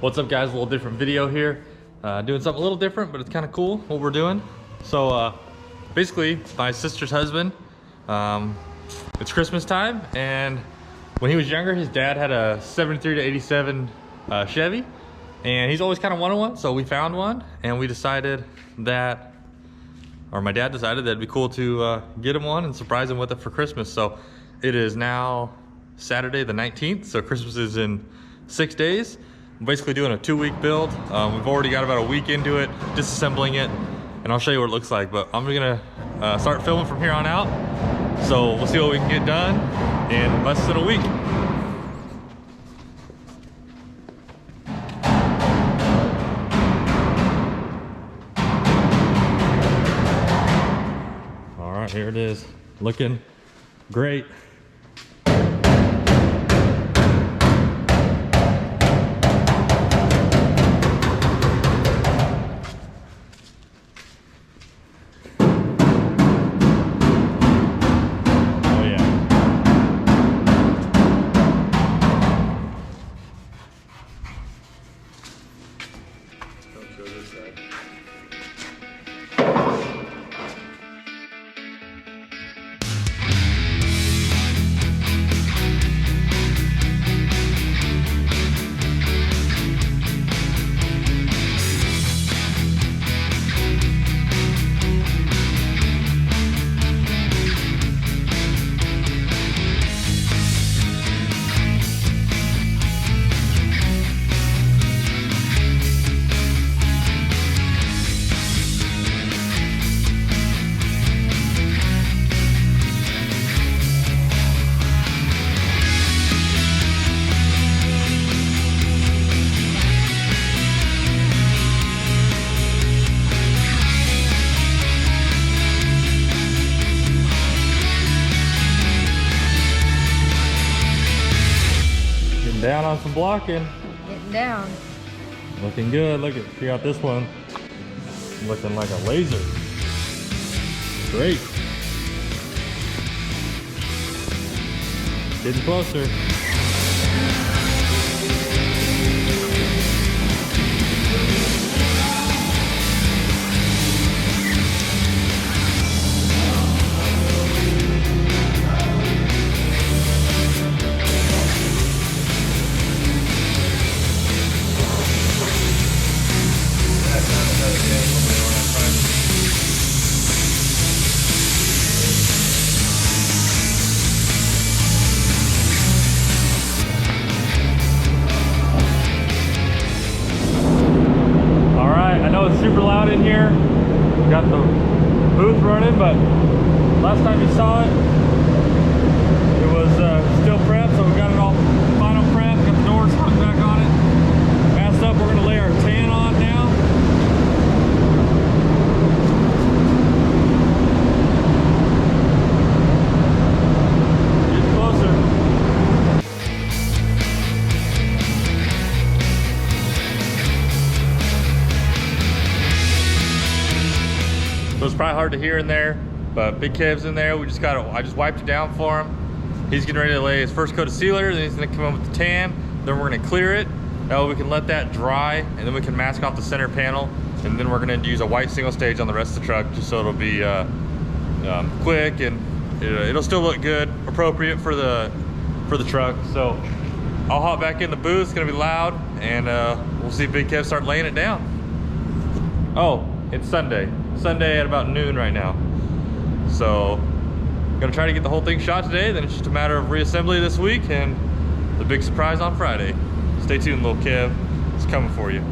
What's up guys, a little different video here. Doing something a little different, but it's kind of cool what we're doing. So basically, my sister's husband, it's Christmas time, and when he was younger, his dad had a 73 to 87 Chevy, and he's always kind of wanted one, so we found one, and we decided that, or my dad decided that it'd be cool to get him one and surprise him with it for Christmas. So it is now Saturday the 19th, so Christmas is in 6 days. I'm basically doing a 2-week build. We've already got about a week into it, disassembling it, and I'll show you what it looks like. But I'm gonna start filming from here on out. So we'll see what we can get done in less than a week. All right, here it is, looking great. Down on some blocking. Getting down. Looking good. Look at, check out this one. Looking like a laser. Great. Getting closer. Super loud in here. We got the booth running, but last time you saw it, it was still prepped, so we got it all final prep, got the doors hung back on it. Masked up, we're gonna lay our tan on now. Get closer. So it's probably hard to hear in there, but Big Kev's in there. I just wiped it down for him. He's getting ready to lay his first coat of sealer, then he's gonna come in with the tan, then we're gonna clear it. That way we can let that dry, and then we can mask off the center panel, and then we're gonna use a white single stage on the rest of the truck, just so it'll be quick, and it'll still look good, appropriate for the truck. So I'll hop back in the booth, it's gonna be loud, and we'll see Big Kev start laying it down. Oh, it's Sunday at about noon right now. So I'm gonna try to get the whole thing shot today, then it's just a matter of reassembly this week and the big surprise on Friday. Stay tuned, Lil Kev, it's coming for you.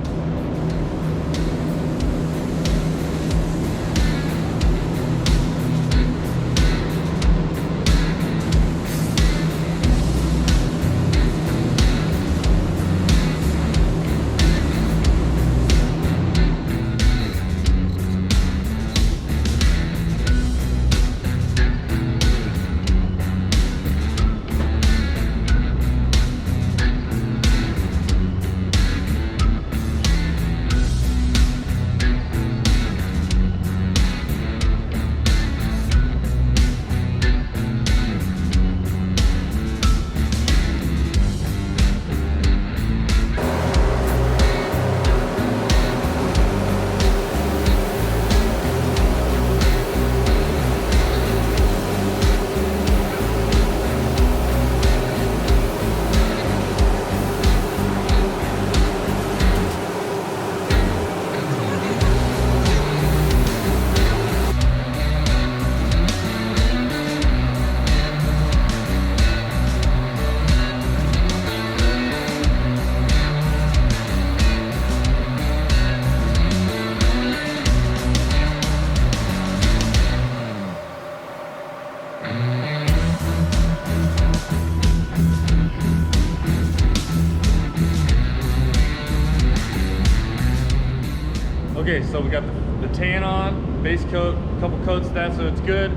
Okay, so we got the tan on, base coat, a couple coats of that, so it's good.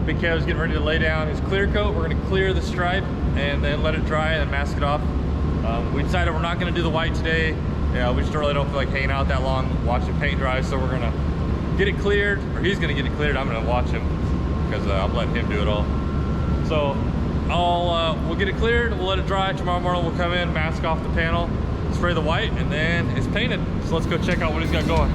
Big Kev's getting ready to lay down his clear coat. We're gonna clear the stripe and then let it dry and then mask it off. We decided we're not gonna do the white today. Yeah, we just really don't feel like hanging out that long watching paint dry, so we're gonna get it cleared, or he's gonna get it cleared. I'm gonna watch him because I'm letting him do it all. So we'll get it cleared, we'll let it dry. Tomorrow morning we'll come in, mask off the panel, spray the white, and then it's painted. So let's go check out what he's got going.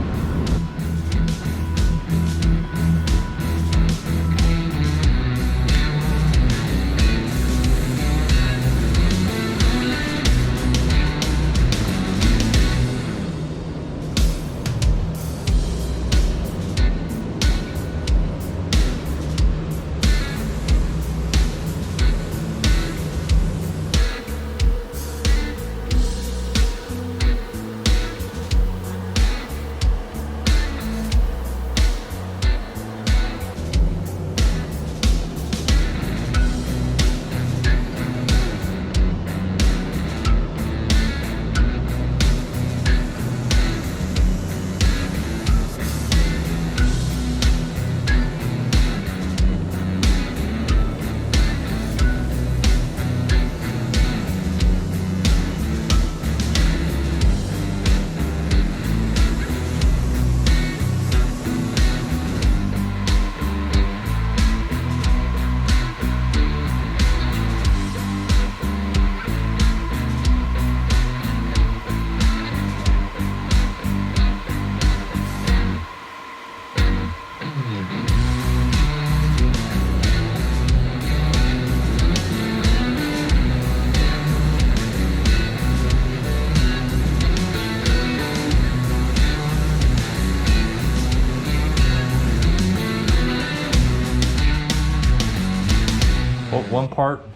One part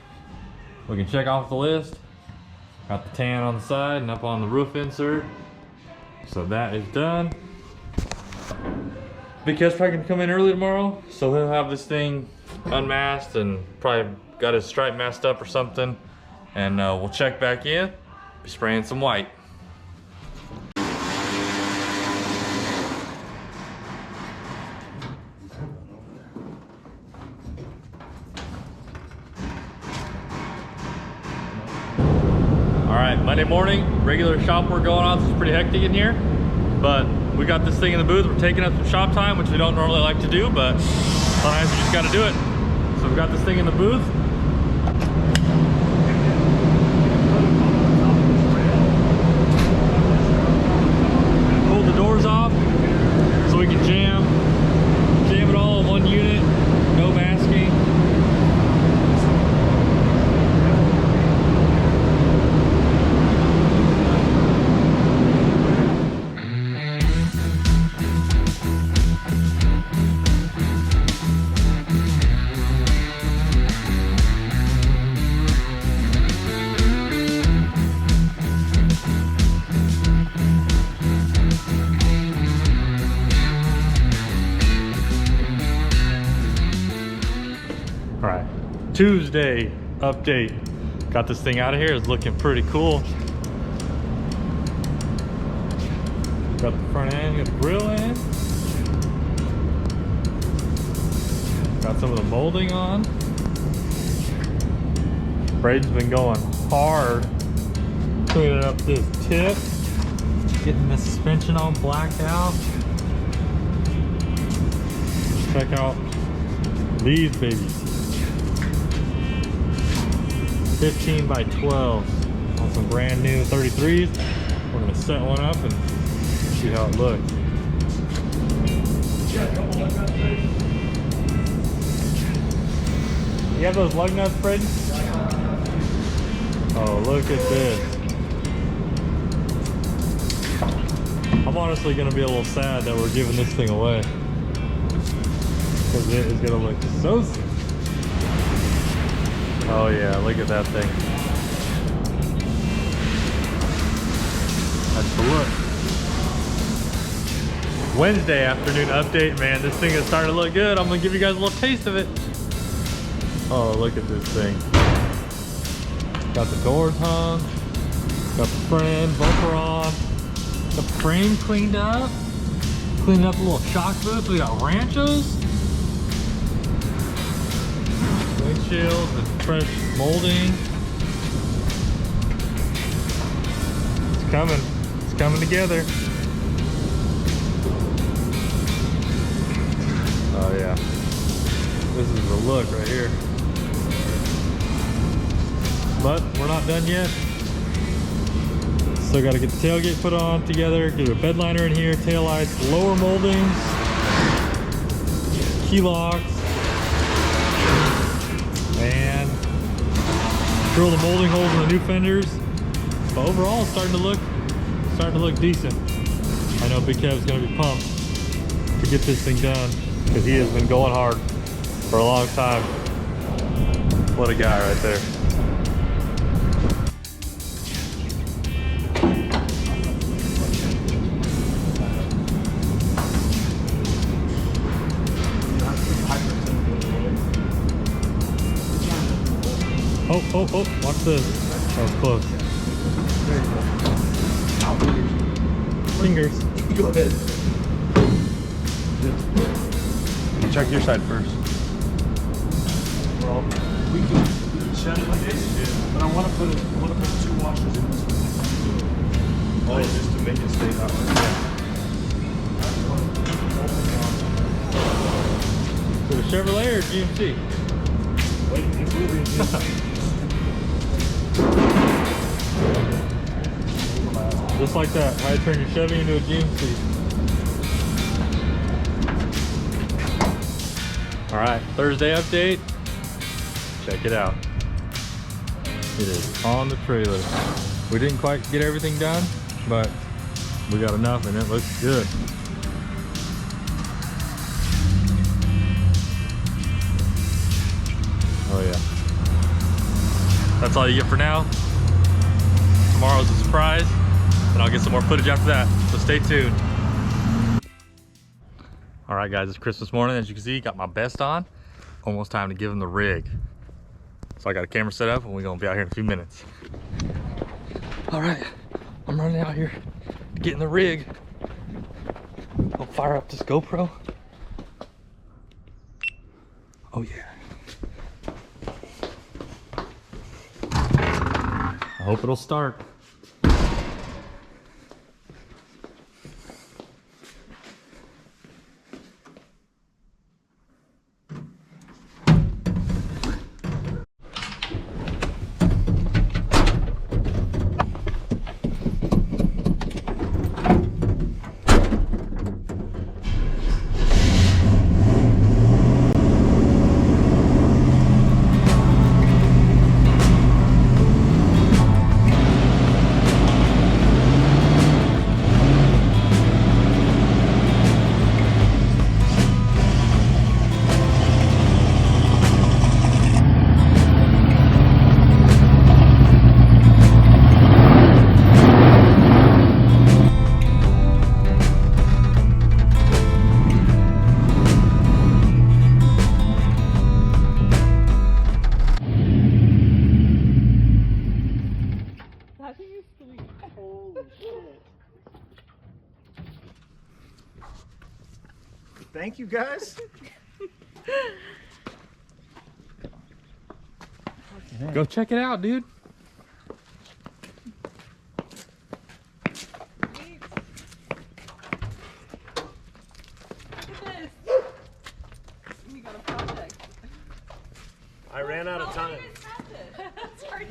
we can check off the list. Got the tan on the side and up on the roof insert. So that is done. Big Kev's probably gonna come in early tomorrow, so he'll have this thing unmasked and probably got his stripe masked up or something. And we'll check back in, be spraying some white. Alright, Monday morning, regular shop work going on, so it's pretty hectic in here. But we got this thing in the booth, we're taking up some shop time, which we don't normally like to do, but sometimes we just gotta do it. So we got this thing in the booth. Pull the doors off so we can jam it all in one unit, no masking. All right, Tuesday update. Got this thing out of here, it's looking pretty cool. Got the front end, got the grill in. Got some of the molding on. Braden's been going hard, cleaning up this tip, getting the suspension all blacked out. Check out these babies. 15 by 12 on some brand new 33s. We're gonna set one up and see how it looks. You have those lug nuts, Braden? Oh, look at this. I'm honestly gonna be a little sad that we're giving this thing away, because it is gonna look so sick. Oh yeah, look at that thing. That's the look. Wednesday afternoon update, man. This thing is starting to look good. I'm gonna give you guys a little taste of it. Oh, look at this thing. Got the doors hung. Got the front end bumper on. The frame cleaned up. Cleaning up a little shock booth. We got ranchos. Windshields and fresh molding. It's coming. It's coming together. Oh yeah. This is the look right here. But we're not done yet. Still got to get the tailgate put on together, get a bed liner in here, tail lights, lower moldings, key locks, and drill the molding holes in the new fenders. But overall, it's starting to look decent. I know Big Kev's gonna be pumped to get this thing done because he has been going hard for a long time. What a guy right there. Oh, watch this. That was close. There you go. Fingers. Go ahead. Check your side first. Well, we can shut it like this, but I want to put 2 washers in this one. Oh, just to make it stay that way. Yeah. So the Chevrolet or GMC? Wait, it's moving. Just like that, how you turn your Chevy into a GMC. All right, Thursday update. Check it out. It is on the trailer. We didn't quite get everything done, but we got enough and it looks good. Oh yeah. That's all you get for now. Tomorrow's a surprise, and I'll get some more footage after that, so stay tuned. All right guys, it's Christmas morning. As you can see, got my best on. Almost time to give him the rig. So I got a camera set up and we're gonna be out here in a few minutes. All right, I'm running out here to get in the rig. I'll fire up this GoPro. Oh yeah. I hope it'll start. Thank you guys. Go check it out, dude. I ran out of time.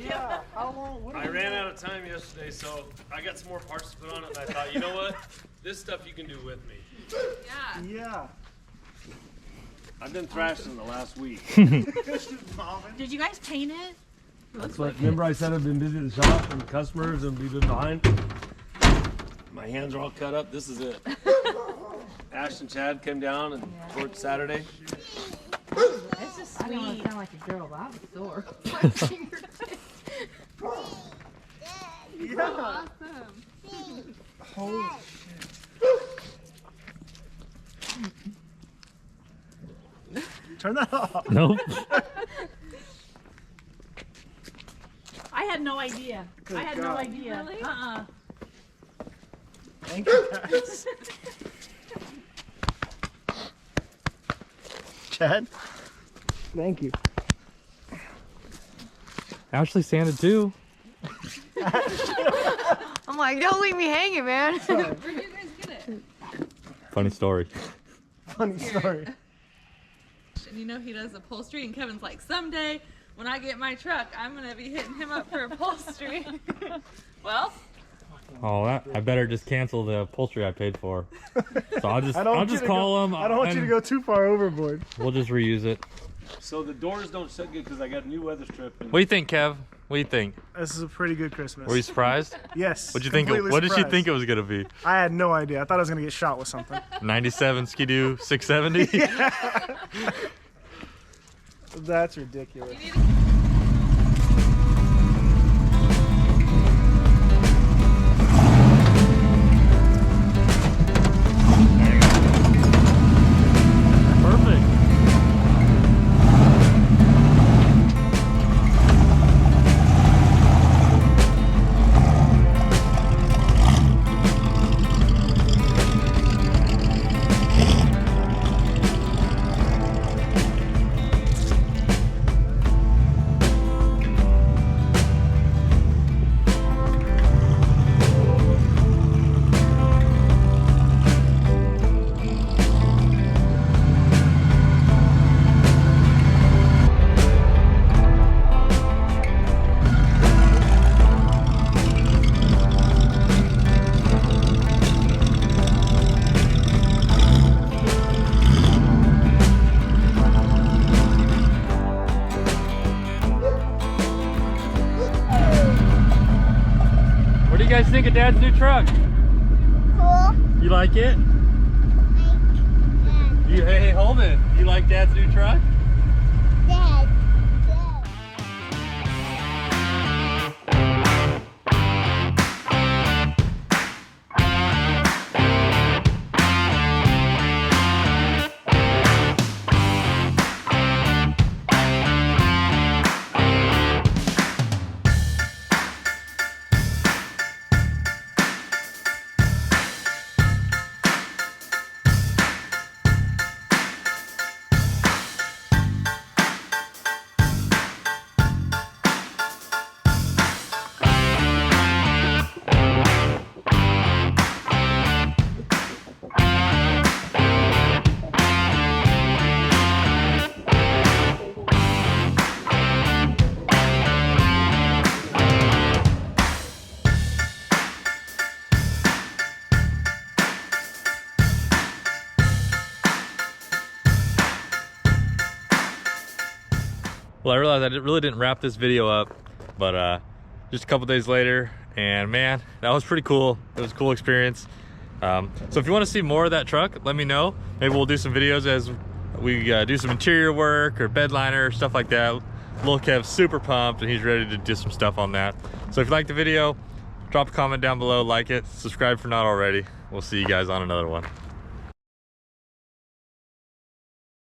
Yeah, how long? I ran out of time yesterday, so I got some more parts to put on it, and I thought, you know what? This stuff you can do with me. Yeah. I've been thrashing the last week. Did you guys paint it? That's what. Remember, I said I've been busy at the shop and customers, and we've been behind. My hands are all cut up. This is it. Ash and Chad came down and worked Saturday. It's just I don't want sweet. to sound like a girl, but I'm sore. My fingertips. Yeah. Awesome. Holy shit. Turn that off. Nope. I had no idea. Good I had no God. idea. Really? Uh-uh. Thank you guys. Chad. Thank you. Ashley sanded too. I'm like, don't leave me hanging, man. Where'd you guys get it? Funny story. Funny story. And you know he does upholstery, and Kevin's like, someday when I get my truck, I'm gonna be hitting him up for upholstery. Well, Oh, I better just cancel the upholstery I paid for. So I'll just I call him. I don't want you to go too far overboard. We'll just reuse it. So the doors don't shut good because I got a new weather strip. And What do you think, Kev? What do you think? This is a pretty good Christmas. Were you surprised? Yes. What'd you think? completely What did you surprised. think it was gonna be? I had no idea. I thought I was gonna get shot with something. 97 Skidoo 670. That's ridiculous. Perfect. What do you guys think of Dad's new truck? Cool. You like it? Hey, hold it. You like Dad's new truck? Dad. Well, I realized I really didn't wrap this video up, but just a couple days later, and man, that was pretty cool. It was a cool experience. So if you want to see more of that truck, let me know. Maybe we'll do some videos as we do some interior work or bed liner, stuff like that. Lil Kev's super pumped and he's ready to do some stuff on that. So if you liked the video, drop a comment down below, like it, subscribe if you're not already. We'll see you guys on another one.